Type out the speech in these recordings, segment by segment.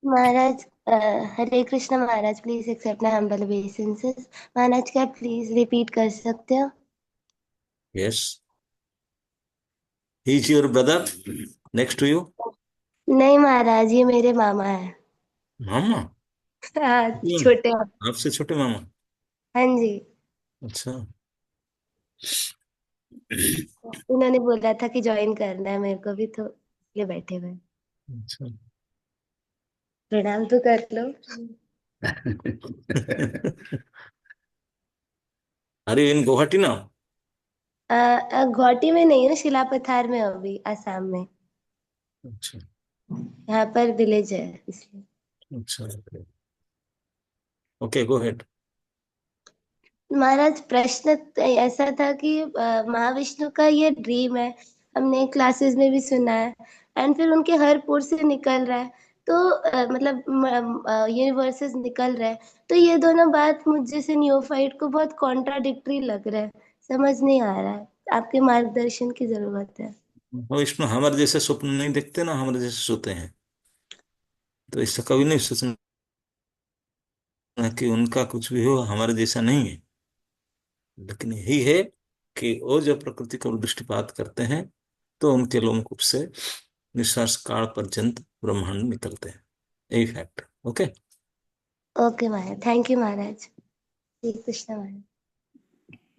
Maharaj, Hare Krishna Maharaj, please accept my humble obeisances। Maharaj, क्या please repeat कर सकते हो? Yes, he is your brother next to you. नहीं महाराज, ये मेरे मामा है। मामा? हाँ, कौन? छोटे। आपसे छोटे मामा? हाँ जी। अच्छा। उन्होंने बोला था कि ज्वाइन करना है मेरे को भी, तो इसलिए बैठे हुए हैं। अच्छा। प्रणाम तो कर लो। अरे इन गुवाहाटी ना? गुवाहाटी में नहीं हूँ, शिलापथार में हूँ अभी, आसाम में। अच्छा। यहाँ पर विलेज है इसलिए। अच्छा, ओके, गो हेड। महाराज, प्रश्न ऐसा था कि महाविष्णु का ये ड्रीम है। हमने क्लासेस में भी सुना है। एंड फिर उनके हर पोर से निकल रहा है। तो मतलब यूनिवर्सेस निकल रहे हैं। तो ये दोनों बात मुझ जैसे न्यूफाइट को बहुत कॉन्ट्राडिक्टरी लग रहा है। समझ नहीं आ रहा है। आपके मार्गदर्शन की जरूरत है। विष्णु हमारे जैसे स्वप्न नहीं देखते ना, हमारे जैसे सोते हैं। तो इससे कभी नहीं सोचना कि उनका कुछ भी हो हमारे जैसा नहीं है। लेकिन यही है कि वो जब प्रकृति को दृष्टिपात करते हैं तो उनके लोमकूप से निश्वास काल पर्यंत ब्रह्मांड निकलते हैं। यही fact. Okay. Okay Maharaj, thank you Maharaj. Shri Krishna Maharaj.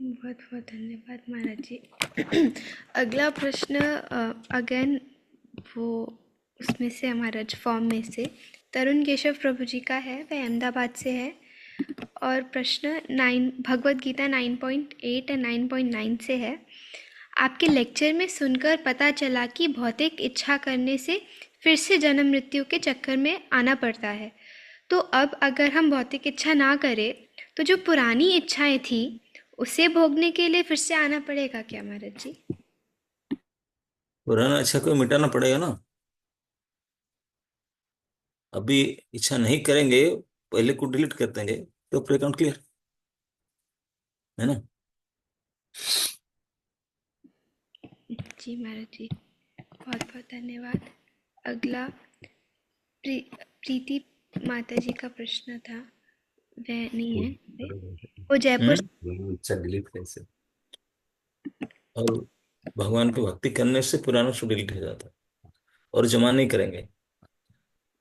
बहुत बहुत धन्यवाद महाराज जी। अगला प्रश्न अगेन वो उसमें से महाराज फॉर्म में से तरुण केशव प्रभु जी का है, वह अहमदाबाद से है। और प्रश्न 9 भगवत गीता 9.8 एंड 9.9 से है। आपके लेक्चर में सुनकर पता चला कि भौतिक इच्छा करने से फिर से जन्म मृत्यु के चक्कर में आना पड़ता है। तो अब अगर हम भौतिक इच्छा ना करें तो जो पुरानी इच्छाएं थी उसे भोगने के लिए फिर से आना पड़ेगा क्या महाराज जी? पुराना अच्छा कोई मिटाना पड़ेगा ना। अभी इच्छा नहीं करेंगे, पहले को डिलीट कर देंगे तो पूरे अकाउंट क्लियर है ना। जी महाराज जी, बहुत बहुत धन्यवाद। अगला प्रीति माता जी का प्रश्न था, वह नहीं है वो जयपुर। इच्छा डिलीट कैसे? और भगवान की भक्ति करने से पुराना शो डिलीट हो जाता है। और जमा नहीं करेंगे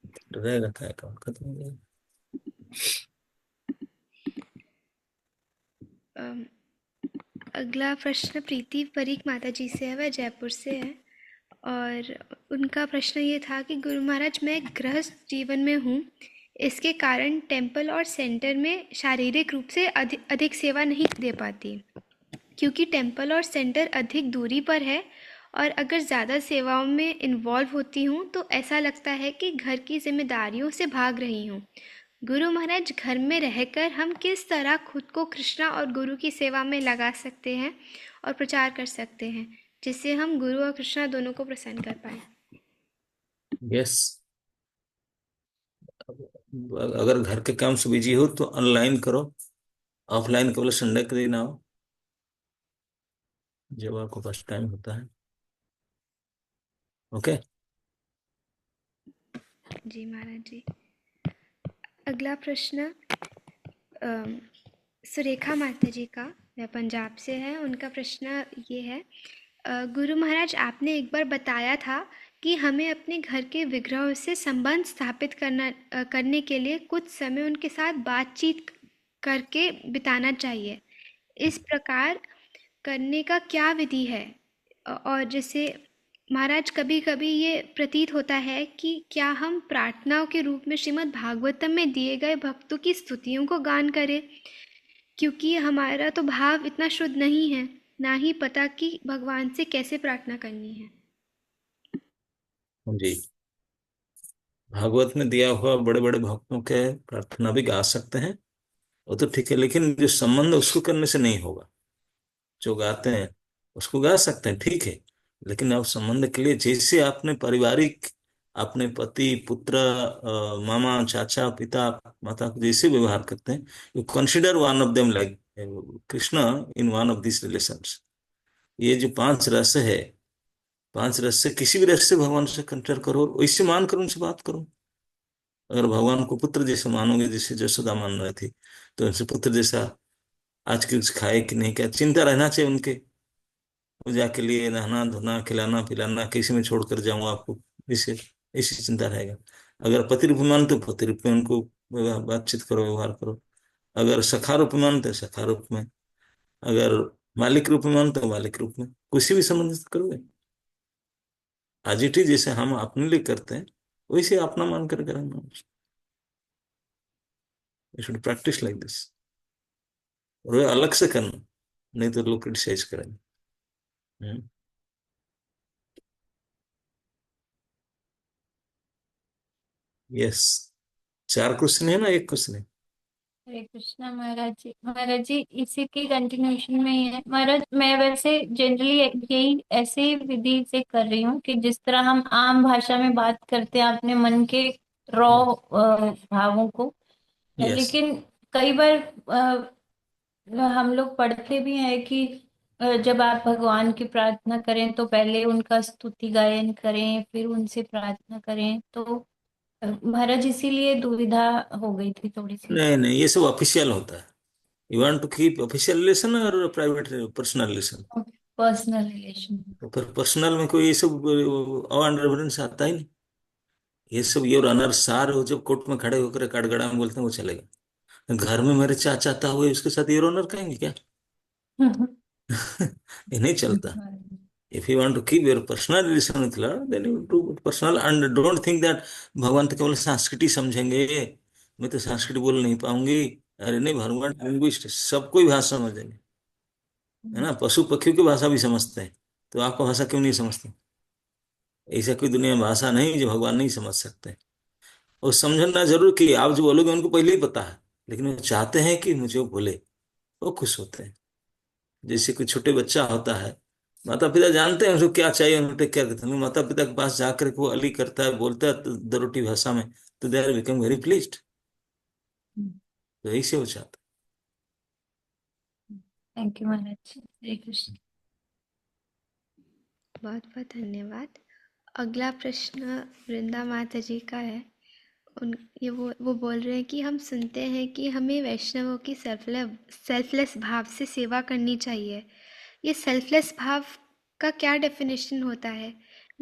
तो रहेगा क्या, अकाउंट खत्म हो जाएगा। अम, अगला प्रश्न प्रीति परीक माता जी से है, वह जयपुर से है। और उनका प्रश्न ये था कि गुरु महाराज, मैं गृहस्थ जीवन में हूँ, इसके कारण टेम्पल और सेंटर में शारीरिक रूप से अधिक अधिक सेवा नहीं दे पाती, क्योंकि टेम्पल और सेंटर अधिक दूरी पर है। और अगर ज़्यादा सेवाओं में इन्वॉल्व होती हूँ तो ऐसा लगता है कि घर की जिम्मेदारियों से भाग रही हूँ। गुरु महाराज, घर में रहकर हम किस तरह खुद को कृष्णा और गुरु की सेवा में लगा सकते हैं और प्रचार कर सकते हैं, जिससे हम गुरु और कृष्णा दोनों को प्रसन्न कर पाए? यस। अगर घर के काम से बिजी हो तो ऑनलाइन करो, ऑफलाइन केवल संडे के दिन आओ जब आपको पास टाइम होता है। ओके। जी महाराज जी। अगला प्रश्न अम, सुरेखा माता जी का, वह पंजाब से है। उनका प्रश्न ये है, गुरु महाराज, आपने एक बार बताया था कि हमें अपने घर के विग्रहों से संबंध स्थापित करने के लिए कुछ समय उनके साथ बातचीत करके बिताना चाहिए। इस प्रकार करने का क्या विधि है? और जैसे महाराज, कभी कभी ये प्रतीत होता है कि क्या हम प्रार्थनाओं के रूप में श्रीमद् भागवतम में दिए गए भक्तों की स्तुतियों को गान करें, क्योंकि हमारा तो भाव इतना शुद्ध नहीं है, ना ही पता कि भगवान से कैसे प्रार्थना करनी है। जी, भागवत में दिया हुआ बड़े बड़े भक्तों के प्रार्थना भी गा सकते हैं, वो तो ठीक है, लेकिन जो संबंध उसको करने से नहीं होगा। जो गाते हैं उसको गा सकते हैं, ठीक है। लेकिन आप संबंध के लिए जैसे आपने पारिवारिक, अपने पति पुत्र मामा चाचा पिता माता को जैसे व्यवहार करते हैं, you consider one of them like Krishna in one of this relations. ये जो पांच रस है, पांच रस से किसी भी रस से भगवान से कंपेयर करो और वैसे मानकर उनसे बात करो। अगर भगवान को पुत्र जैसे मानोगे, जैसे जसोदा मान रही थी, तो उनसे पुत्र जैसा आज कुछ खाए कि नहीं, क्या चिंता रहना चाहिए उनके, पूजा के लिए नहाना धोना खिलाना पिलाना कैसे मैं छोड़ कर जाऊं आपको, इसे ऐसी चिंता रहेगा। अगर पति रूप में मान तो पति रूप में उनको बातचीत करो, व्यवहार करो। अगर सखा रूप में मान तो सखा रूप में। अगर मालिक रूप में मान तो मालिक रूप में, किसी भी संबंधित करोगे। आज इट इज जैसे हम अपने लिए करते हैं, वैसे अपना मान कर करना। You should practice like this. और वो अलग से करना, नहीं तो लोग क्रिटिसाइज करेंगे। यस। चार क्वेश्चन है ना, एक क्वेश्चन है। हरे कृष्णा महाराज जी। महाराज जी इसी की कंटिन्यूशन में ही है महाराज। मैं वैसे जनरली यही ऐसे ही विधि से कर रही हूँ कि जिस तरह हम आम भाषा में बात करते हैं अपने मन के रॉ भावों को, यस। लेकिन कई बार हम लोग पढ़ते भी हैं कि जब आप भगवान की प्रार्थना करें तो पहले उनका स्तुति गायन करें, फिर उनसे प्रार्थना करें। तो महाराज इसीलिए दुविधा हो गई थी थोड़ी सी। नहीं नहीं, ये सब ऑफिशियल होता है। You want to keep official relation और private personal relation. Personal relation. तो फिर पर्सनल में कोई ये सब अवांड रेफरेंस आता ही नहीं। ये सब योर ऑनर सार हो, जब कोर्ट में खड़े होकर कड़गड़ा में बोलते हैं वो चलेगा। घर में मेरे चाचा था हुए उसके साथ योर ऑनर कहेंगे क्या? ये नहीं चलता। If you want to keep your personal relation with Lord, then you do personal, and don't think that भगवान तो केवल संस्कृति समझेंगे, मैं तो संस्कृत बोल नहीं पाऊंगी। अरे नहीं, भगवान लिंग्विस्ट, सबको ही भाषा समझेंगे, है ना। पशु पक्षियों की भाषा भी समझते हैं, तो आपका भाषा क्यों नहीं समझते? ऐसा कोई दुनिया में भाषा नहीं जो भगवान नहीं समझ सकते। और समझना जरूर कि आप जो बोलोगे उनको पहले ही पता है, लेकिन वो चाहते हैं कि मुझे वो बोले, वो खुश होते हैं। जैसे कोई छोटे बच्चा होता है, माता पिता जानते हैं उसको क्या चाहिए, उन्हें टेक केयर करते हैं, माता पिता के पास जाकर के वो अली करता है, बोलता है दरोटी भाषा में, तो they are become very pleased. तो यही से वो चाहते थैंक यू महाराज जी। हरे कृष्ण। बहुत बहुत धन्यवाद। अगला प्रश्न वृंदा माता जी का है। उन ये वो बोल रहे हैं कि हम सुनते हैं कि हमें वैष्णवों की सेल्फलेस भाव से सेवा करनी चाहिए। ये सेल्फलेस भाव का क्या डेफिनेशन होता है?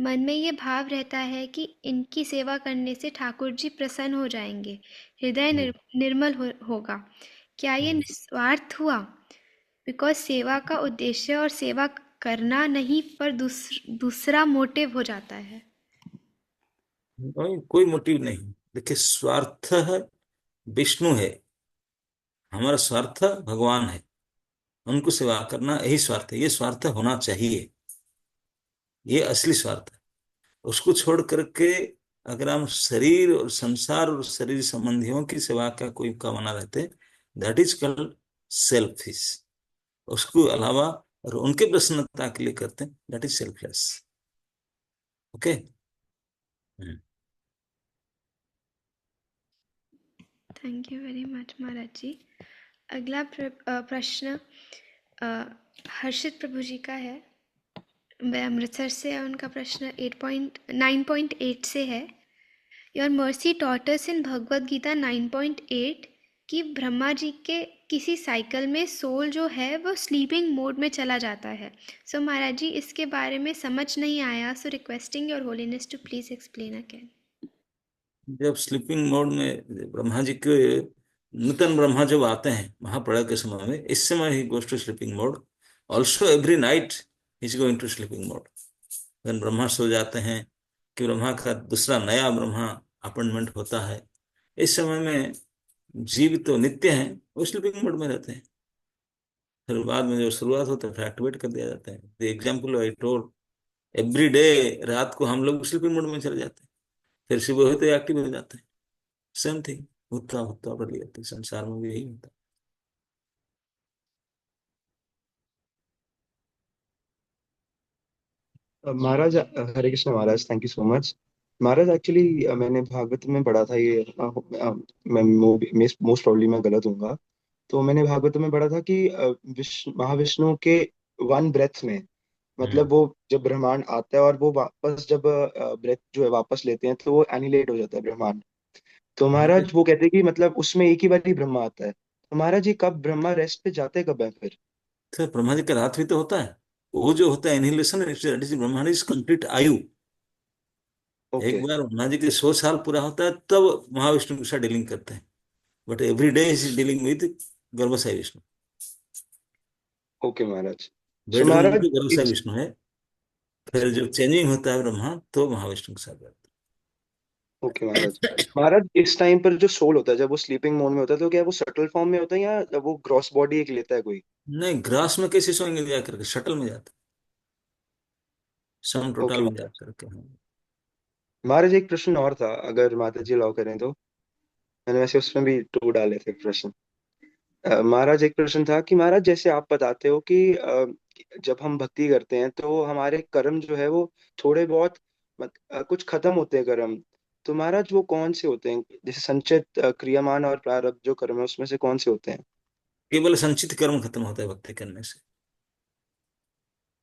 मन में ये भाव रहता है कि इनकी सेवा करने से ठाकुर जी प्रसन्न हो जाएंगे, हृदय हैं। निर्मल होगा। क्या ये निस्वार्थ हुआ? बिकॉज सेवा का उद्देश्य और सेवा करना नहीं पर दूसरा मोटिव हो जाता है। कोई मोटिव नहीं। देखिए, स्वार्थ है विष्णु है, हमारा स्वार्थ भगवान है, उनको सेवा करना यही स्वार्थ है। ये स्वार्थ होना चाहिए, ये असली स्वार्थ है। उसको छोड़ करके अगर हम शरीर और संसार और शरीर संबंधियों की सेवा का कोई कामना रहते, दैट इज कॉल्ड सेल्फिश। उसको अलावा और उनके प्रसन्नता के लिए करते हैं, that is selfless. Okay. Thank you very much Maharaj ji. अगला प्रश्न हर्षित प्रभु जी का है, वह अमृतसर से है। उनका प्रश्न 9.8 से है। योर मर्सी टॉट अस इन भगवद गीता 9.8 कि ब्रह्मा जी के किसी साइकिल में सोल जो है वो स्लीपिंग मोड में चला जाता है। सो महाराज जी इसके बारे में समझ नहीं आया, so requesting your holiness to please explain again. जब स्लीपिंग मोड में ब्रह्मा जी के नूतन ब्रह्मा जब आते हैं महाप्रलय के समय में, इस समय ही goes to sleeping mode. Also every night is going to sleeping mode. जब ब्रह्मा सो जाते हैं कि ब्रह्मा का दूसरा नया ब्रह्मा अपॉइंटमेंट होता है, इस समय में जीव तो नित्य हैं, वो स्लीपिंग मोड में रहते हैं। फिर बाद में जो शुरुआत होता है फिर एक्टिवेट कर दिया जाता है। The example I told, every day रात को हम लोग स्लीपिंग मोड में चले जाते हैं, फिर सुबह होते एक्टिव हो जाते हैं। सेम थिंग होता होता बदल जाती है, संसार में भी यही होता Maharaj Hare Krishna Maharaj, thank you so much. Maharaj actually मैंने भागवत में पढ़ा था ये, मैं मोस्ट प्रॉब्ली मैं गलत हूँगा। तो मैंने भागवत में पढ़ा था कि महाविष्णु के वन ब्रेथ में, है। मतलब वो जब ब्रह्मांड आता है और वो वापस जब ब्रेथ जो है वापस लेते हैं तो वो एनिलेट हो जाता है ब्रह्मांड। तो महाराज वो कहते हैं कि मतलब उसमें एक ही बार ही ब्रह्मा आता है, तो महाराज ये कब ब्रह्मा रेस्ट पे जाते कब है फिर? तो ब्रह्मा जी का रात भी तो होता है। वो जो होता है एनिहिलेशन, ब्रह्मा जी कंप्लीट आयु। एक ओके। बार ब्रह्मा जी के 100 साल पूरा होता है तब महाविष्णु के साथ डीलिंग करते हैं। But every day is dealing with Garbhasai Vishnu. Okay Maharaj. So bedroom में महाराज तो गर्भसाई इस विष्णु है। फिर जब चेंजिंग होता है ब्रह्मा तो महाविष्णु के साथ रहता ओके महाराज। महाराज इस टाइम पर जो सोल होता है जब वो स्लीपिंग मोड में होता है, तो क्या वो सटल फॉर्म में होता है या वो ग्रॉस बॉडी एक लेता है कोई? है। नहीं, ग्रास में कैसे सोएंगे जा करके, शटल में जाते, सम टोटल ओके में जा महाराज। करके। हाँ। महाराज एक प्रश्न और था, अगर माता जी अलाउ करें तो। मैंने वैसे उसमें भी टू डाले थे प्रश्न। महाराज एक प्रश्न था कि महाराज जैसे आप बताते हो कि जब हम भक्ति करते हैं तो हमारे कर्म जो है वो थोड़े बहुत कुछ खत्म होते हैं कर्म। तो महाराज वो कौन से होते हैं, जैसे संचित क्रियामान और प्रारब्ध जो कर्म है उसमें से कौन से होते हैं? केवल संचित कर्म खत्म होता है भक्ति करने से।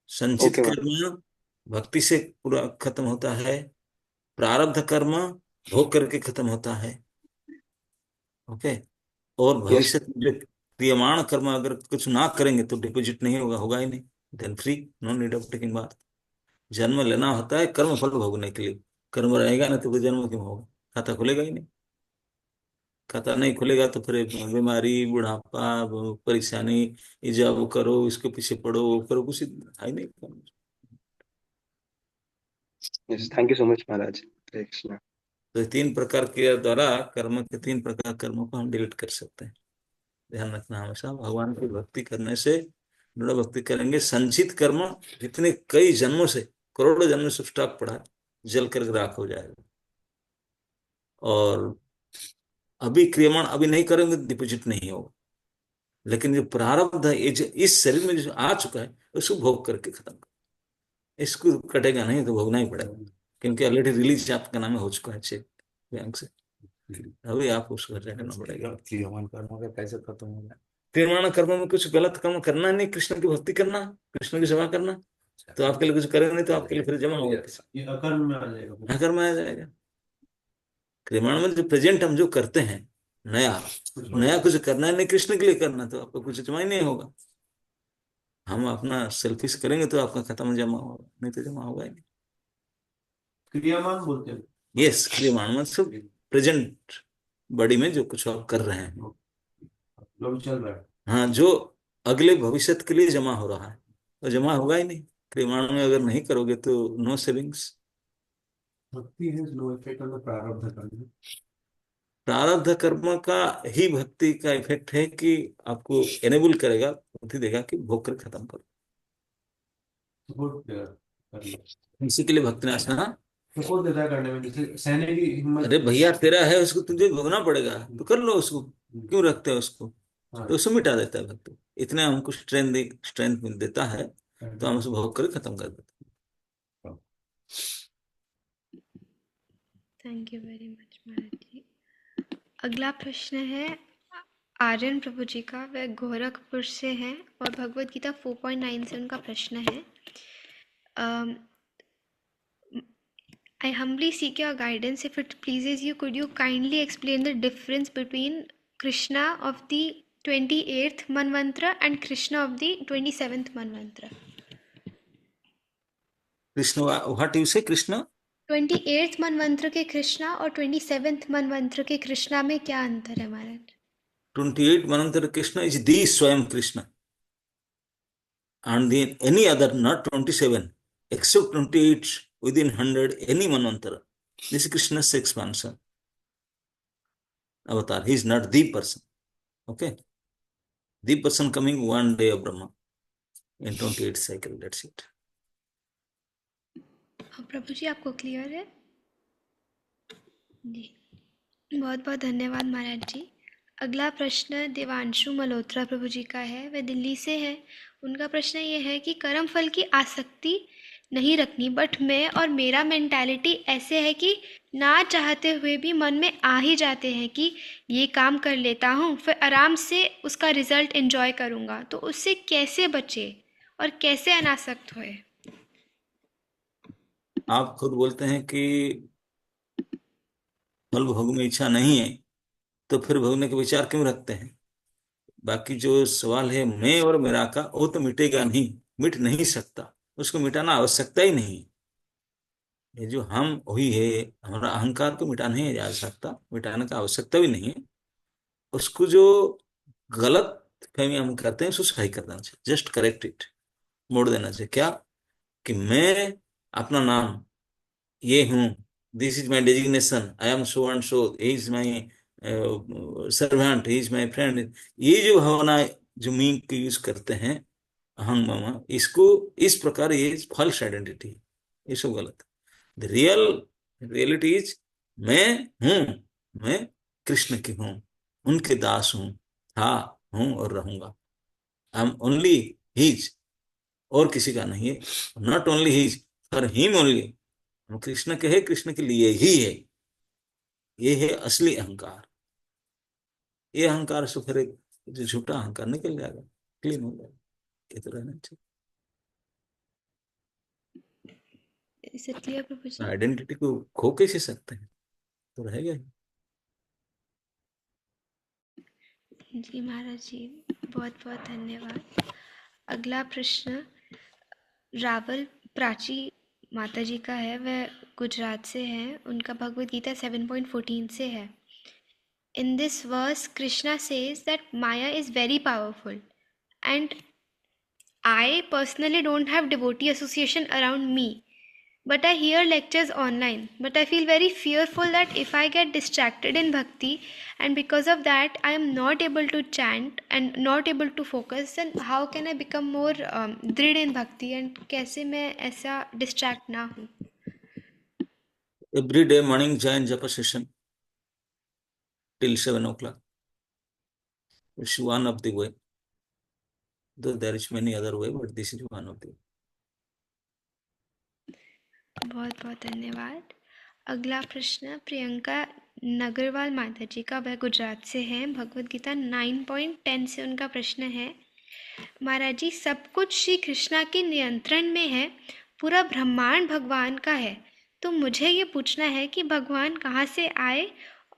संचित ओके महाराज। कर्म भक्ति से पूरा खत्म होता है। प्रारब्ध कर्म भोग करके खत्म होता है। ओके। और यस। भविष्य में जो क्रियमाण कर्म अगर कुछ ना करेंगे तो डिपॉजिट नहीं होगा, होगा ही नहीं। Then free, no need of taking बात। जन्म लेना होता है कर्म फल भोगने के लिए। कर्म रहेगा ना तो फिर जन्म क्यों होगा? खाता खुलेगा ही नहीं। खाता नहीं खुलेगा तो फिर बीमारी, बुढ़ापा, परेशानी, ये जॉब करो, इसके पीछे पड़ो, वो करो, कुछ है नहीं। Yes, thank you so much Maharaj. Hare Krishna. तो ये 3 प्रकार के द्वारा कर्म के 3 प्रकार कर्मों को हम डिलीट कर सकते हैं। ध्यान रखना हमेशा, भगवान की भक्ति करने से, दृढ़ भक्ति करेंगे, संचित कर्म जितने कई जन्मों से, करोड़ों जन्मों से स्टॉक पड़ा है, जल कर राख हो जाएगा। और अभी क्रियमाण अभी नहीं करेंगे तो डिपोजिट नहीं होगा। लेकिन जो प्रारब्ध है, ये जो इस शरीर में जो आ चुका है उसको भोग करके खत्म कर, इसको कटेगा नहीं तो भोगना ही पड़ेगा। क्योंकि ऑलरेडी रिलीज आपका नाम हो चुका है चेक बैंक से। अभी आपको उसको हत्या करना पड़ेगा। क्रियमाण कर्म का कैसे खत्म होगा? क्रियमाण कर्म में कुछ गलत कर्म करना नहीं, कृष्ण की भक्ति करना, कृष्ण की सेवा करना। तो आपके लिए कुछ करेंगे नहीं तो आपके लिए फिर जमा होगा, ये अकर्म में आ जाएगा। अकर्म में आ जाएगा। क्रियमाण में जो प्रेजेंट हम जो करते हैं, नया नया कुछ करना है नहीं, कृष्ण के लिए करना, तो आपको कुछ जमा ही नहीं होगा। हम अपना सेल्फिश करेंगे तो आपका खत्म जमा होगा, नहीं तो जमा होगा ही नहीं। क्रियामान बोलते हैं। यस, क्रियमाण मतलब प्रेजेंट बॉडी में जो कुछ आप कर रहे हैं, लोग चल रहा है। हाँ, जो अगले भविष्य के लिए जमा हो रहा है, तो जमा होगा ही नहीं। क्रियमाण में अगर नहीं करोगे तो नो सेविंग्स। भक्ति है नो इफेक्ट ऑन द प्रारब्ध कर्म। प्रारब्ध कर्म का ही भक्ति का इफेक्ट है कि आपको एनेबल करेगा, बुद्धि देगा कि भोग कर खत्म करो। सपोर्ट करना। इसी के लिए भक्ति नाशना। सपोर्ट देता है करने में, जैसे सहने की हिम्मत। अरे भैया तेरा है, उसको तुझे भोगना पड़ेगा तो कर लो उसको, क्यों रखते हो उसको? हाँ। तो उसको मिटा देता है भक्ति। इतने हमको स्ट्रेंथ देता है तो हम उसको भोग कर खत्म कर देते हैं। Thank you very much Maharaj ji. अगला प्रश्न है आर्यन प्रभु जी का, वह गोरखपुर से हैं और भगवत गीता 4.9 से उनका प्रश्न है। I humbly seek your guidance. If it pleases you, could you kindly explain the difference between Krishna of the 28th Manvantra and Krishna of the 27th Manvantra? Krishna, what you से? कृष्ण 28th मनवंत्र के कृष्णा और 27th मनवंत्र के कृष्णा में क्या अंतर है महाराज? 28 Manantara Krishna is the Swayam Krishna. And the any other, not 27, except 28 within 100, any Manantara. This is Krishna's expansion. Avatar. He is not the person. Okay. The person coming one day of Brahma in 28 cycle. That's it. प्रभु जी आपको clear है जी? बहुत बहुत धन्यवाद महाराज जी। अगला प्रश्न देवांशु मल्होत्रा प्रभु जी का है, वह दिल्ली से है। उनका प्रश्न ये है कि कर्म फल की आसक्ति नहीं रखनी, बट मैं और मेरा मेंटालिटी ऐसे है कि ना चाहते हुए भी मन में आ ही जाते हैं कि ये काम कर लेता हूँ फिर आराम से उसका रिजल्ट एंजॉय करूँगा, तो उससे कैसे बचे और कैसे अनासक्त होए? आप खुद बोलते हैं कि फल भोग में इच्छा नहीं है तो फिर भोगने के विचार क्यों रखते हैं? बाकी जो सवाल है मैं और मेरा का, वो तो मिटेगा नहीं, मिट नहीं सकता, उसको मिटाना आवश्यकता ही नहीं है। ये जो हम हुई है, हमारा अहंकार को मिटा नहीं जा सकता, मिटाने का आवश्यकता भी नहीं है। उसको जो गलत फहमी हम करते हैं उसको सही कर देना चाहिए, जस्ट करेक्ट इट, मोड़ देना चाहिए। क्या? कि मैं अपना नाम ये हूँ, this is my designation, I am so and so, is my servant, is my friend, ये जो भावना जो मीन के यूज करते हैं, अहंग मामा, इसको इस प्रकार ये फॉल्स आइडेंटिटी, ये सब गलत है। रियल रियलिटी इज मैं हूँ, मैं कृष्ण की हूँ, उनके दास हूँ, था, हूँ और रहूंगा। आई एम ओनली हिज, और किसी का नहीं है। Not only his, for him only, हम कृष्ण के है, कृष्ण के लिए ही है। ये है असली अहंकार। ये अहंकार से फिर एक जो झूठा अहंकार निकल जाएगा, क्लीन हो जाएगा। ये तो रहना इज इट क्लियर प्रभु चाहिए। जी? आइडेंटिटी को खो कैसे सकते हैं? तो रहेगा ही। जी महाराज जी, बहुत बहुत धन्यवाद। अगला प्रश्न रावल प्राची माता जी का है, वह गुजरात से हैं। उनका भगवद गीता 7.14 से है। In this verse, Krishna says that Maya is very powerful, and I personally don't have devotee association around me, but I hear lectures online. But I feel very fearful that if I get distracted in bhakti, and because of that I am not able to chant and not able to focus, then how can I become more दृढ़ in bhakti, and कैसे मैं ऐसा distract ना हूँ? Every day morning join japa session till 7 o'clock. It's one of the way. Though there is many other way, but this is one of the way. बहुत बहुत धन्यवाद। अगला प्रश्न प्रियंका नगरवाल माता जी का, वह गुजरात से हैं। भगवद गीता 9.10 से उनका प्रश्न है, महाराज जी सब कुछ श्री कृष्णा के नियंत्रण में है, पूरा ब्रह्मांड भगवान का है, तो मुझे ये पूछना है कि भगवान कहाँ से आए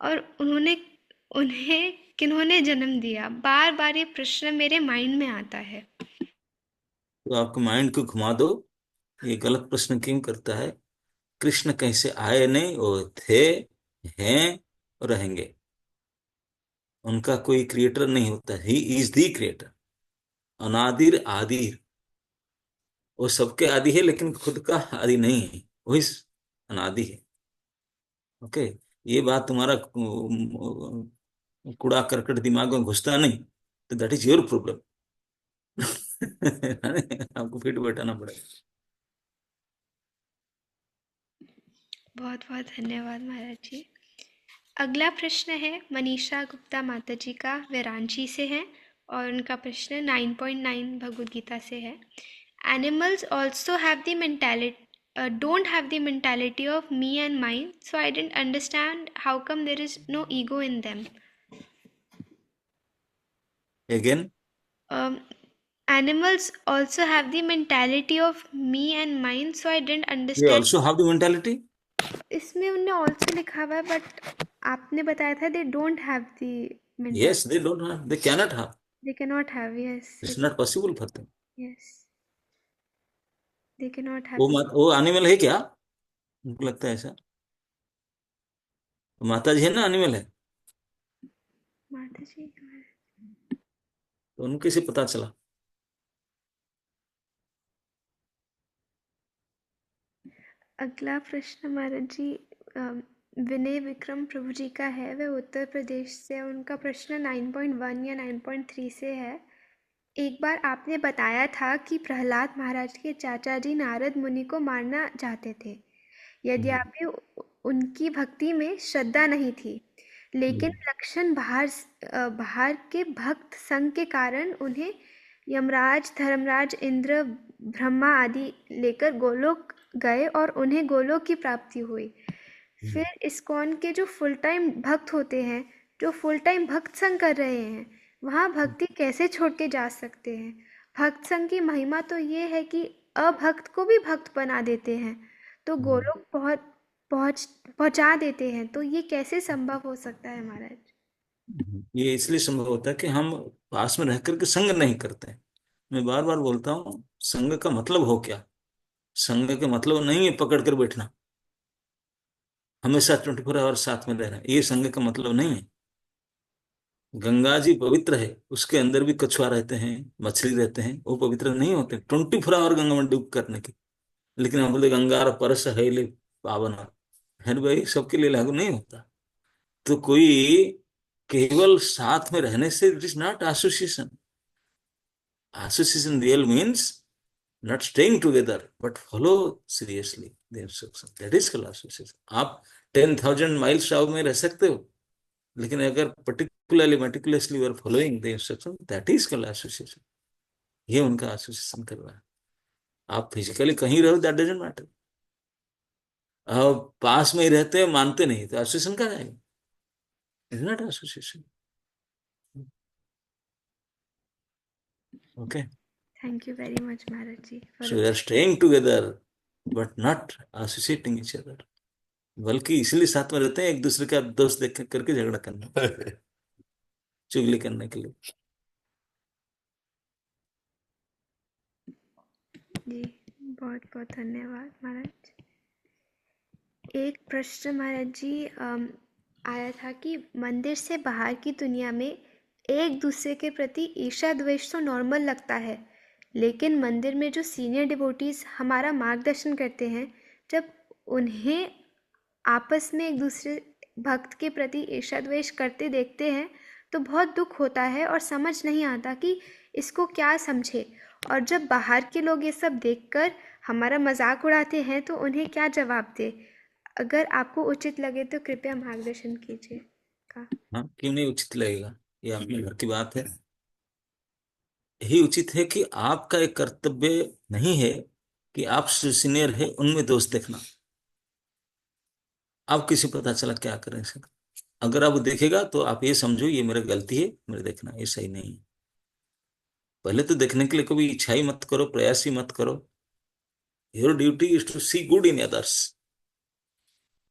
और उन्हें किन्होंने जन्म दिया? बार बार ये प्रश्न मेरे माइंड में आता है। तो आपके माइंड को घुमा दो, ये गलत प्रश्न क्यों करता है? कृष्ण कैसे आए? नहीं, वो थे, हैं और रहेंगे। उनका कोई क्रिएटर नहीं होता, ही इज दी क्रिएटर। अनादिर आदिर, वो सबके आदि है लेकिन खुद का आदि नहीं है, वही अनादि है। ओके, ये बात तुम्हारा कूड़ा करकट दिमाग में घुसता नहीं, तो दैट इज योर प्रॉब्लम। आपको फिट बैठाना पड़ेगा। बहुत बहुत धन्यवाद महाराज जी। अगला प्रश्न है मनीषा गुप्ता माता जी का, वे रांची से हैं, और उनका प्रश्न 9.9 भगवद गीता से है। Animals also have the mentality, don't have the mentality of me and mine, so I didn't understand how come there is no ego in them. Again, Animals also have the mentality of me and mine, so I didn't they understand. also have the mentality. इसमें उन्होंने also लिखा हुआ है, but आपने बताया था they don't have the mentality. Yes, they don't have, they cannot have. They cannot have, yes. It's not possible for them. Yes. They cannot have. वो animal है क्या? उनको लगता है ऐसा? तो माता जी है ना, एनिमल है, माता जी। तो उनको कैसे पता चला? अगला प्रश्न महाराज जी विनय विक्रम प्रभु जी का है, वह उत्तर प्रदेश से। उनका प्रश्न 9.1 या 9.3 से है। एक बार आपने बताया था कि प्रहलाद महाराज के चाचा जी नारद मुनि को मारना चाहते थे, यद्यपि उनकी भक्ति में श्रद्धा नहीं थी, लेकिन लक्षण बाहर के भक्त संग के कारण उन्हें यमराज, धर्मराज, इंद्र, ब्रह्मा आदि लेकर गोलोक गए और उन्हें गोलोक की प्राप्ति हुई। फिर इस्कॉन के जो फुल टाइम भक्त होते हैं, जो फुल टाइम भक्त संग कर रहे हैं, वहाँ भक्ति कैसे छोड़ के जा सकते हैं? भक्त संग की महिमा तो ये है कि अभक्त को भी भक्त बना देते हैं, तो गोलोक बहुत पहुंचा देते हैं, तो ये कैसे संभव हो सकता है महाराज? ये इसलिए संभव होता है कि हम पास में रह करके संग नहीं करते हैं। मैं बार बार बोलता हूँ, संग का मतलब हो क्या? संग का मतलब नहीं है पकड़ कर बैठना, हमेशा 24 आवर साथ में रहना, ये संग का मतलब नहीं है। गंगा जी पवित्र है, उसके अंदर भी कछुआ रहते हैं, मछली रहते हैं, वो पवित्र नहीं होते 24 आवर गंगा में डूब करने की। लेकिन हम बोलते गंगा और परस है ले पावन है भाई, सबके लिए लागू नहीं होता। तो कोई केवल साथ में रहने से it is not association. Association real means not staying together but follow seriously the instruction, that is called association. आप 10,000 माइल्स आउट में रह सकते हो, लेकिन अगर particularly meticulously you are following the instruction, that is called association. ये उनका association कर रहा है। आप फिजिकली कहीं रहो, दैट डजंट मैटर। आप पास में ही रहते हैं, मानते नहीं, तो एसोसिएशन का जाएगा, is not association. Okay, thank you very much Maharaj ji so we are staying together but not associating each other. बल्कि इसलिए साथ में रहते हैं एक दूसरे का दोस्त देख करके झगड़ा करने, चुगली करने के लिए। जी। बहुत बहुत धन्यवाद महाराज। एक प्रश्न महाराज जी आया था कि मंदिर से बाहर की दुनिया में एक दूसरे के प्रति ईर्ष्या द्वेष तो नॉर्मल लगता है, लेकिन मंदिर में जो सीनियर डिवोटीज हमारा मार्गदर्शन करते हैं, जब उन्हें आपस में एक दूसरे भक्त के प्रति ईर्ष्या द्वेष करते देखते हैं तो बहुत दुख होता है और समझ नहीं आता कि इसको क्या समझे। और जब बाहर के लोग ये सब देखकर हमारा मजाक उड़ाते हैं तो उन्हें क्या जवाब दे? अगर आपको उचित लगे तो कृपया मार्गदर्शन कीजिए का। हाँ, क्यों नहीं उचित लगेगा? ये अपने घर की बात है। यही उचित है कि आपका एक कर्तव्य नहीं है कि आप सीनियर है उनमें दोष देखना। आप किसी पता चला क्या करें सर? अगर आप देखेगा तो आप ये समझो ये मेरा गलती है, मेरे देखना ये सही नहीं है। पहले तो देखने के लिए कभी इच्छा ही मत करो, प्रयास ही मत करो। Your duty is to see good in others,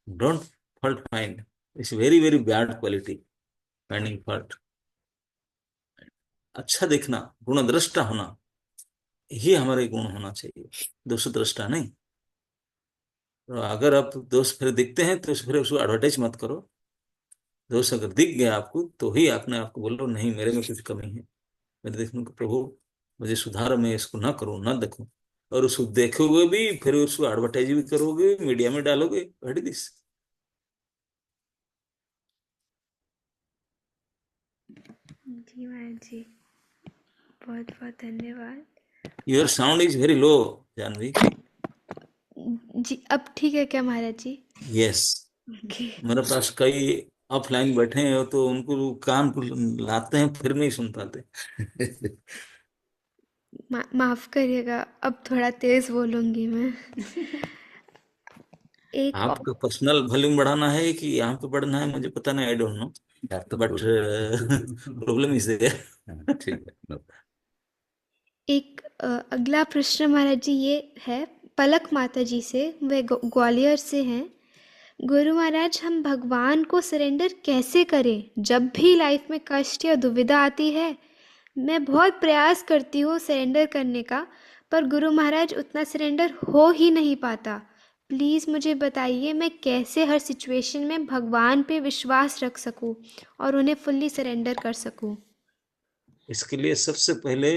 don't fault find. It's very very bad quality, finding fault. अच्छा देखना, गुणद्रष्टा होना, ये हमारे गुण होना चाहिए, दोष दृष्टा नहीं। तो अगर आप दोष फिर दिखते हैं तो फिर उसको एडवर्टाइज मत करो। दोष अगर दिख गया आपको तो ही आपने आपको बोलो नहीं मेरे में कुछ कमी है, मेरे देखने को प्रभु मुझे सुधार, मैं इसको ना करूं ना देखूं। और उसको देखोगे भी फिर उसको एडवर्टाइज भी करोगे, मीडिया में डालोगे, व्हाट इज दिस? जी महाराज जी, बहुत बहुत धन्यवाद। Your sound is very low Jahnavi. जी अब ठीक है क्या महाराज जी? यस। ओके। मेरे पास कई ऑफलाइन बैठे हैं तो उनको कान को लाते हैं फिर नहीं सुन पाते। माफ करिएगा, अब थोड़ा तेज बोलूंगी मैं। एक आपका पर्सनल वॉल्यूम बढ़ाना है कि यहाँ पे बढ़ना है, मुझे पता नहीं, I don't know, but problem is there. ठीक है। एक अगला प्रश्न महाराज जी ये है पलक माता जी से, वे ग्वालियर से हैं। गुरु महाराज, हम भगवान को सरेंडर कैसे करें जब भी लाइफ में कष्ट या दुविधा आती है? मैं बहुत प्रयास करती हूँ सरेंडर करने का, पर गुरु महाराज उतना सरेंडर हो ही नहीं पाता। प्लीज़ मुझे बताइए मैं कैसे हर सिचुएशन में भगवान पे विश्वास रख सकूं और उन्हें फुल्ली सरेंडर कर सकूं। इसके लिए सबसे पहले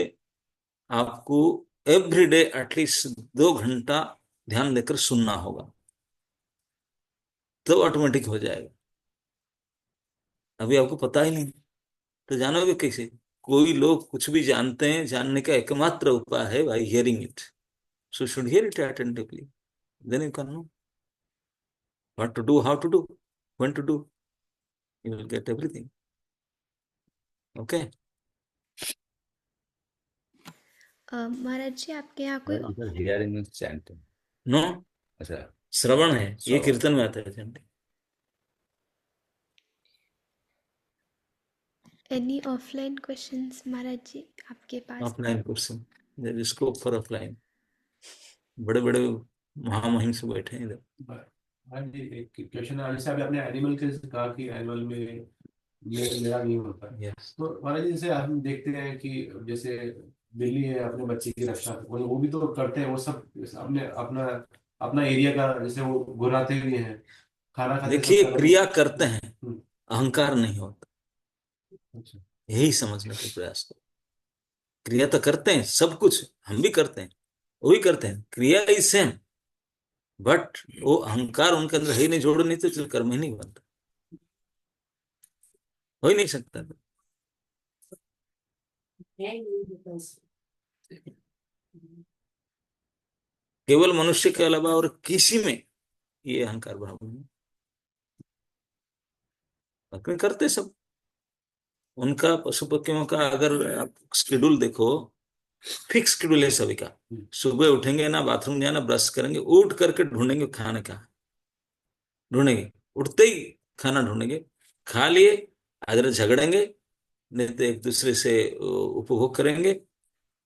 आपको एवरीडे एटलीस्ट 2 घंटा ध्यान देकर सुनना होगा, तो ऑटोमेटिक हो जाएगा। अभी आपको पता ही नहीं तो जानोगे कैसे? कोई लोग कुछ भी जानते हैं, जानने का एकमात्र उपाय है by hearing it. So should hear it attentively, then you can know what to do, how to do, when to do, you will get everything. Okay. Maharaj ji आपके यहाँ कोई हियरिंग मींस चैंटिंग? नो, अच्छा श्रवण है, ये कीर्तन में आता है chanting. Any offline questions Maharaj ji आपके पास? Offline question, there is scope for offline. बड़े बड़े महामहिम से बैठे हैं इधर। हाँ जी, एक क्वेश्चन है, जैसे अभी आपने एनिमल के कहा कि एनिमल में मेरा नहीं होता है। यस। तो महाराज जी, जैसे हम देखते हैं कि जैसे बिल्ली है अपने बच्चे की रक्षा, वो भी तो करते हैं, वो सब अपने अपना अपना एरिया का, जैसे वो घुराते भी हैं, खाना खाते सब देखिए, कदम। क्रिया करते हैं, हम्म, अहंकार नहीं होता। अच्छा। यही समझने का प्रयास करो। क्रिया तो करते हैं, सब कुछ हम भी करते हैं, वो भी करते हैं, क्रिया इज सेम, बट वो अहंकार उनके अंदर है ही नहीं, जोड़ नहीं तो चल कर्म ही नहीं बनता, हो ही नहीं सकता। केवल मनुष्य के अलावा और किसी में ये अहंकार भाव नहीं। बाकी करते सब, उनका पशु पक्षियों का अगर आप शेड्यूल देखो, फिक्स शेड्यूल है सभी का। सुबह उठेंगे ना, बाथरूम जाना, ब्रश करेंगे, उठ करके ढूंढेंगे खाने का, ढूंढेंगे, उठते ही खाना ढूंढेंगे, खा लिए, अगर झगड़ेंगे, नहीं तो एक दूसरे से उपभोग करेंगे,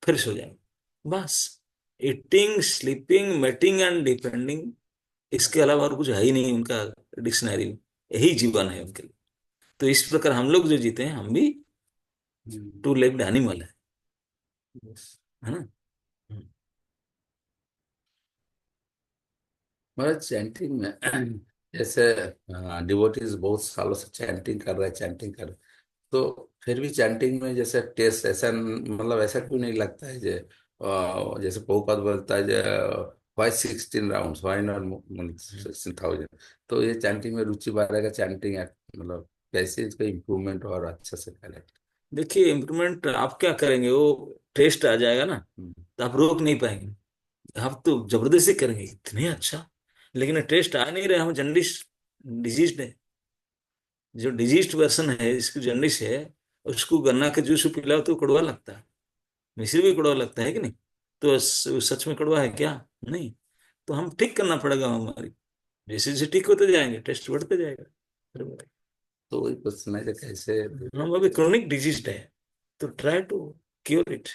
फिर सो जाएंगे, बस। Eating, sleeping, mating and depending, इसके अलावा और कुछ है ही नहीं उनका डिक्शनरी में। यही जीवन है उनके लिए। तो इस प्रकार हम लोग जो जीते हैं, हम भी टू लेग्ड एनिमल है ना। मतलब चैंटिंग में जैसे डिवोटीज बहुत सालों से चैंटिंग कर रहे हैं, चैंटिंग कर रहे हैं, तो फिर भी चैंटिंग में जैसे टेस्ट ऐसा, मतलब ऐसा क्यों नहीं लगता है जैसे प्रभुपाद बोलता है वाई 16 राउंड, वाई नॉट 16,000। तो ये चैंटिंग में रुचि बढ़ेगा, चैंटिंग मतलब कैसे इसका इम्प्रूवमेंट और अच्छा से करें। देखिए, इम्प्रूवमेंट आप क्या करेंगे, वो टेस्ट आ जाएगा ना, तो आप रोक नहीं पाएंगे। आप तो जबरदस्ती करेंगे, इतने अच्छा, लेकिन टेस्ट आ नहीं रहा, हम जर्नलिस्ट डिजीज है, जो डिजीज्ड वर्सन है, जिसकी जर्नलिस्ट है, उसको गन्ना के जूस पिलाओ तो कड़वा लगता है, मिश्री भी कड़वा लगता है कि नहीं? तो सच में कड़वा है क्या? नहीं। तो हम ठीक करना पड़ेगा हमारी, जैसे जैसे ठीक होते जाएंगे, टेस्ट बढ़ते जाएगा, बराबर है। तो वही क्वेश्चन है कि कैसे। हम अभी क्रोनिक डिजीज है, तो ट्राई टू क्योर इट।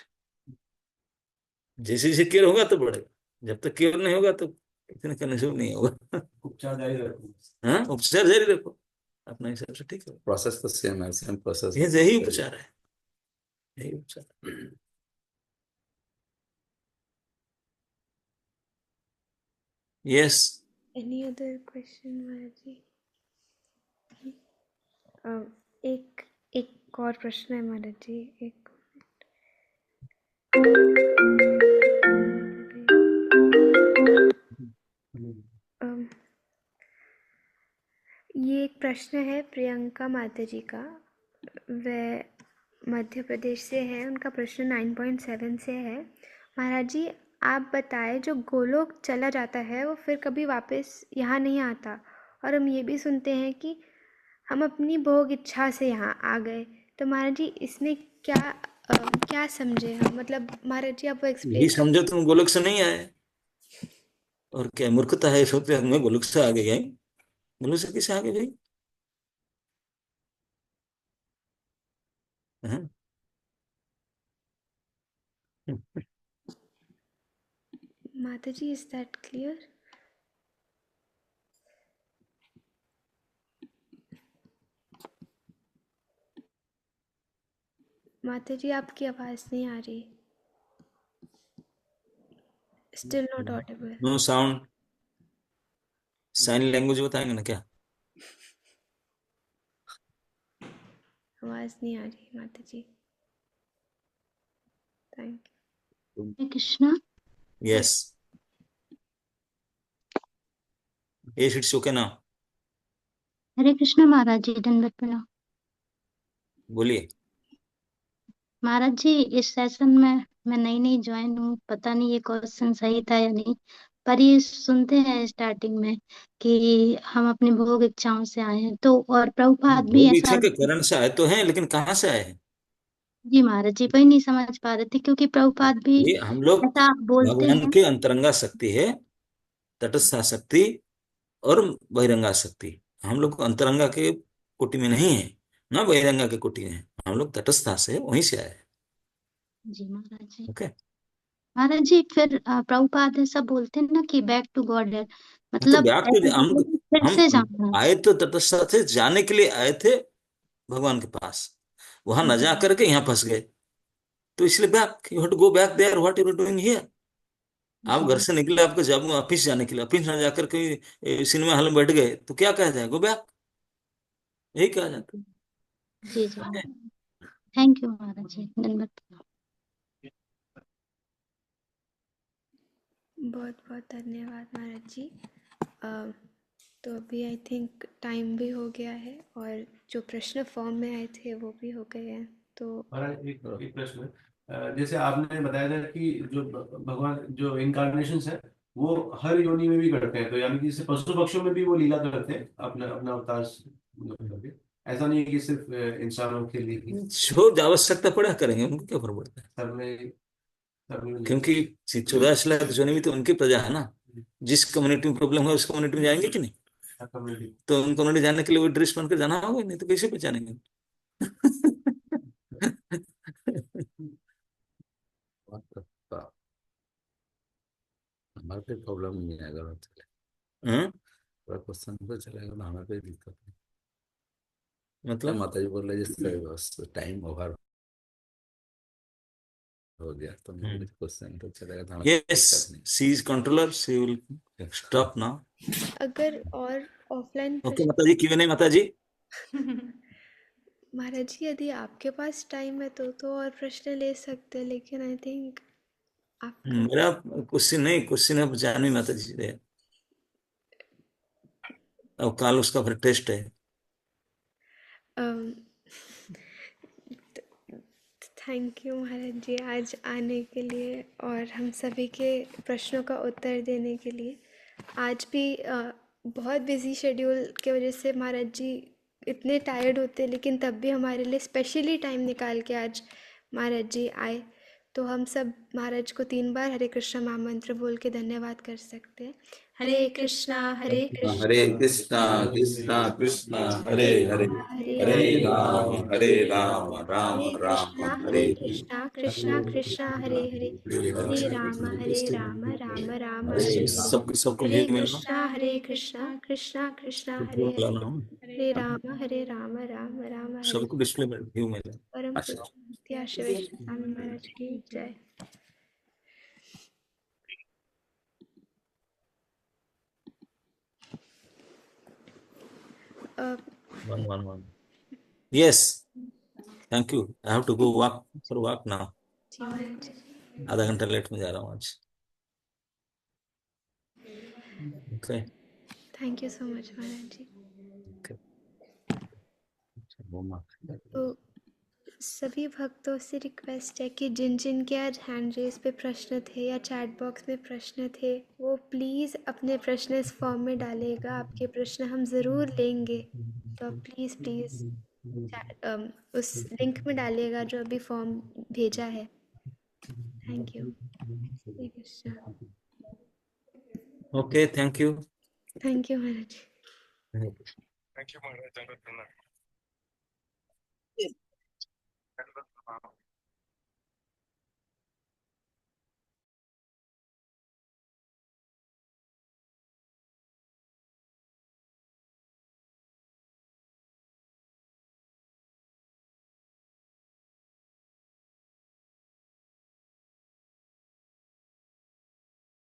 जैसे जैसे क्योर होगा तो बढ़ेगा, जब तक क्योर नहीं होगा तो इतने करने से नहीं होगा। उपचार जारी रखो। हाँ, उपचार जारी रखो, अपने हिसाब से ठीक है। प्रोसेस तो सेम है, सेम प्रोसेस। ये यही उपचार है, यही उपचार। यस। Any other question, महाराज जी? एक एक और प्रश्न है महाराज जी, एक अम, ये एक प्रश्न है प्रियंका माता जी का। वह मध्य प्रदेश से है। उनका प्रश्न 9.7 से है। महाराज जी, आप बताएं, जो गोलोक चला जाता है वो फिर कभी वापस यहाँ नहीं आता, और हम ये भी सुनते हैं कि हम अपनी भोग इच्छा से यहाँ आ गए। तो महाराज जी, इसमें क्या समझे हम? मतलब महाराज जी, आप वो यही एक्सप्लेन। समझो तुम गोलक से नहीं आए, और क्या मूर्खता है सोचते हमें गोलक से आगे गए? गोलक से किसे आगे गई? हाँ? माता जी, इज दैट क्लियर? माता जी, आपकी आवाज़ नहीं आ रही। Still not audible. No sound. Sign language बताएंगे ना क्या? आवाज़ नहीं आ रही माता जी। Thank Hare Krishna. Yes, yes, it's okay ना। हरे कृष्णा महाराज जी, दंडवत प्रणाम। बोलिए। महाराज जी, इस सेशन में मैं नई नई ज्वाइन हूँ, पता नहीं ये क्वेश्चन सही था या नहीं, पर ये सुनते हैं स्टार्टिंग में कि हम अपनी भोग इच्छाओं से आए हैं, तो और प्रभुपाद भी भोग ऐसा। इच्छा के कारण से आए तो हैं, लेकिन कहाँ से आए हैं? जी महाराज जी, वही नहीं समझ पा रहे थे, क्योंकि प्रभुपाद भी ये हम लोग ऐसा बोलते भगवान हैं। की अंतरंगा शक्ति है, तटस्थ शक्ति और बहिरंगा शक्ति। हम लोग अंतरंगा के कोटि में नहीं है, ना बहिरंगा के कोटि में है, हम लोग तटस्था से वहीं से आए हैं। जी महाराज जी। ओके। महाराज जी, फिर प्रभुपाद ऐसा बोलते हैं ना कि बैक टू गॉड है, तो मतलब व्याप्त ऐसा हम बोलते हैं। फिर हम से जाना। आए तो तटस्थ थे, जाने के लिए आए थे भगवान के पास, वहां न जा करके यहाँ फंस गए। तो इसलिए back, you have to go back there, what you are doing here. आप घर जी से निकले, आपको जब ऑफिस जाने के लिए, ऑफिस ना जाकर कहीं सिनेमा हॉल में बैठ गए तो क्या कहा जाए, गो बैक, यही कहा जाता जी जी। है। थैंक यू महाराज जी, धन्यवाद। बहुत बहुत धन्यवाद महाराज जी। तो अभी आई थिंक टाइम भी हो गया है और जो प्रश्न फॉर्म में आए थे वो भी हो गए हैं। तो महाराज एक एक प्रश्न है। जैसे आपने बताया था कि जो भगवान जो इनकारनेशंस है वो हर योनि में भी करते हैं, तो यानी कि जैसे पशु पक्षियों में भी वो लीला करते हैं अपना अपना अवतार करके। ऐसा नहीं है कि सिर्फ इंसानों के लिए ही। जो आवश्यकता पड़ा करेंगे, उनको क्या फर्क पड़ता है। सब में सब में। क्योंकि 14 लाख जोनी भी तो उनकी प्रजा है ना। जिस कम्युनिटी में प्रॉब्लम है उस कम्युनिटी में जाएंगे कि नहीं। कम्युनिटी। तो उन कम्युनिटी जाने के लिए वो ड्रेस पहन कर जाना होगा, नहीं तो कैसे पहचानेंगे। हमारे कोई प्रॉब्लम नहीं है, अगर हाँ? थोड़ा क्वेश्चन तो चलेगा ना, हमें कोई दिक्कत नहीं। क्या मतलब माता जी बोल रहे जिस तरह बस टाइम ओवर हो गया, तो मेरे क्वेश्चन तो चलेगा, तो हमें कोई यस, दिक्कत नहीं। She is controller, she will stop now. अगर और ऑफलाइन ओके प्रश्न माता जी, क्यों नहीं माता जी। महाराज जी यदि आपके पास टाइम है तो और प्रश्न ले सकते हैं, लेकिन आई थिंक आपका मेरा क्वेश्चन नहीं, क्वेश्चन है जानवी माता जी से। अब कल उसका फिर टेस्ट है। थैंक यू महाराज जी आज आने के लिए और हम सभी के प्रश्नों का उत्तर देने के लिए। आज भी बहुत बिजी शेड्यूल की वजह से महाराज जी इतने टायर्ड होते, लेकिन तब भी हमारे लिए स्पेशली टाइम निकाल के आज महाराज जी आए। तो हम सब महाराज को 3 बार हरे कृष्णा महामंत्र बोल के धन्यवाद कर सकते हैं। हरे कृष्णा हरे हरे कृष्णा कृष्णा कृष्णा कृष्णा हरे हरे, हरे हरे राम राम हरे राम राम राम हरे हरे हरे। कृष्णा कृष्णा कृष्णा हरे हरे, हरे राम राम राम हरे हरे। सबको सबको हरे व्यू मिलना, कृष्णा कृष्णा कृष्णा व्यू हरे हरे, मिलाना, हरे राम राम हरे। सबको डिस्प्ले में व्यू मिले। परम अच्छा, पूज्य शिव स्वामी महाराज की जय। Uh, one one one, yes, thank you. I have to go walk for walk now. जी महाराज जी, आधा घंटा लेट में जा रहा हूँ आज। Okay thank you so much Maharaj ji. Okay. तो सभी भक्तों से रिक्वेस्ट है कि जिन जिन के आज हैंड रेस पे प्रश्न थे या चैट बॉक्स में प्रश्न थे, वो प्लीज़ अपने प्रश्न इस फॉर्म में डालेगा। आपके प्रश्न हम ज़रूर लेंगे, तो प्लीज़ प्लीज़ उस लिंक में डालिएगा जो अभी फॉर्म भेजा है। Thank you. Hare Krishna. Okay, thank you. Thank you Maharaj ji. Thank you Maharaj, दंडवत प्रणाम। दंडवत प्रणाम।